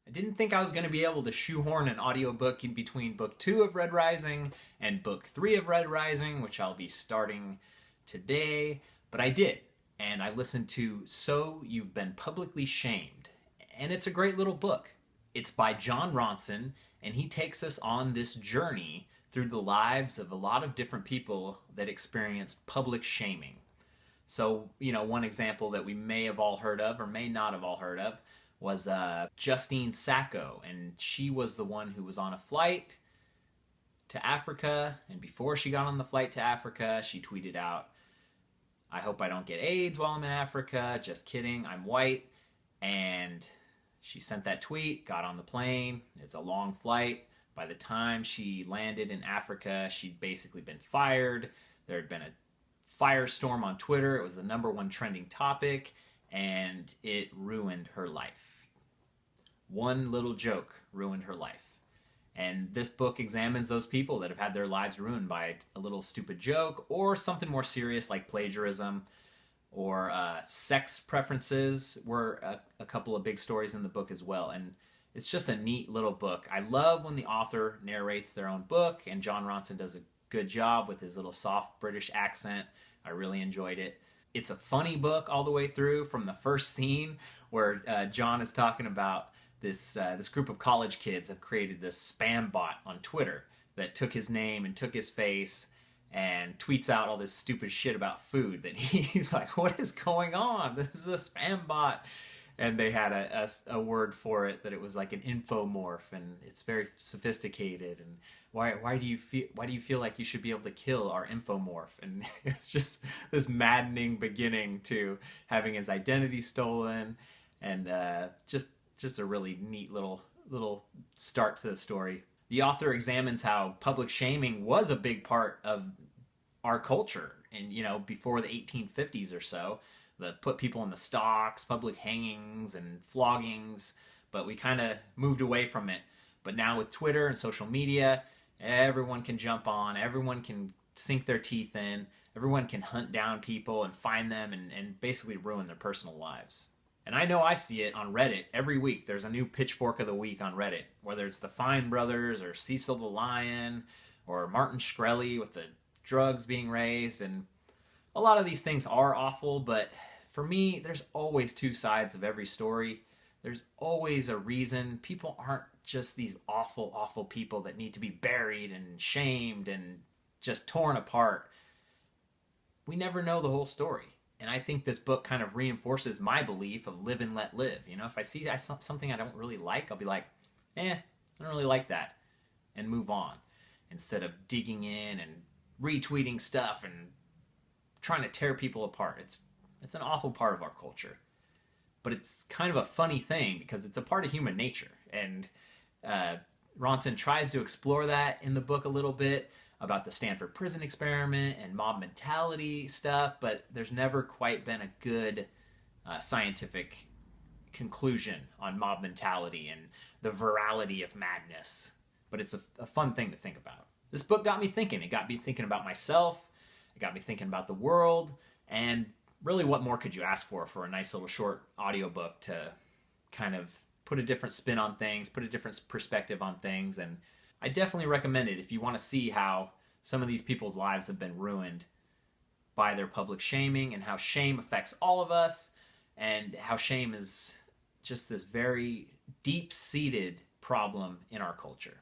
I didn't think I was going to be able to shoehorn an audiobook in between book 2 of Red Rising and book 3 of Red Rising, which I'll be starting today, but I did. And I listened to So You've Been Publicly Shamed. And it's a great little book. It's by John Ronson, and he takes us on this journey through the lives of a lot of different people that experienced public shaming. So, one example that we may have all heard of or may not have all heard of was Justine Sacco. And she was the one who was on a flight to Africa. And before she got on the flight to Africa, she tweeted out, "I hope I don't get AIDS while I'm in Africa. Just kidding, I'm white." And she sent that tweet, got on the plane. It's a long flight. By the time she landed in Africa, she'd basically been fired. There had been a firestorm on Twitter. It was the #1 trending topic, and it ruined her life. One little joke ruined her life. And this book examines those people that have had their lives ruined by a little stupid joke or something more serious like plagiarism or sex preferences were a couple of big stories in the book as well. And it's just a neat little book. I love when the author narrates their own book, and John Ronson does a good job with his little soft British accent. I really enjoyed it. It's a funny book all the way through, from the first scene where John is talking about this group of college kids have created this spam bot on Twitter that took his name and took his face and tweets out all this stupid shit about food that he's like, what is going on? This is a spam bot. And they had a word for it, that it was like an infomorph, and it's very sophisticated. And why do you feel like you should be able to kill our infomorph? And it's just this maddening beginning to having his identity stolen, and just a really neat little start to the story. The author examines how public shaming was a big part of our culture, and before the 1850s or so, that put people in the stocks, public hangings and floggings, but we kind of moved away from it. But now with Twitter and social media, everyone can jump on, everyone can sink their teeth in, everyone can hunt down people and find them and basically ruin their personal lives. And I know I see it on Reddit every week. There's a new pitchfork of the week on Reddit, whether it's the Fine brothers or Cecil the Lion or Martin Shkreli with the drugs being raised. And a lot of these things are awful, but for me, there's always two sides of every story. There's always a reason. People aren't just these awful, awful people that need to be buried and shamed and just torn apart. We never know the whole story. And I think this book kind of reinforces my belief of live and let live. If I see something I don't really like, I'll be like, I don't really like that, and move on, instead of digging in and retweeting stuff and trying to tear people apart. It's an awful part of our culture, but it's kind of a funny thing because it's a part of human nature. And Ronson tries to explore that in the book a little bit about the Stanford prison experiment and mob mentality stuff, but there's never quite been a good scientific conclusion on mob mentality and the virality of madness. But it's a fun thing to think about. This book got me thinking. It got me thinking about myself. It got me thinking about the world. And really, what more could you ask for a nice little short audiobook to kind of put a different spin on things, put a different perspective on things. And I definitely recommend it if you want to see how some of these people's lives have been ruined by their public shaming, and how shame affects all of us, and how shame is just this very deep-seated problem in our culture.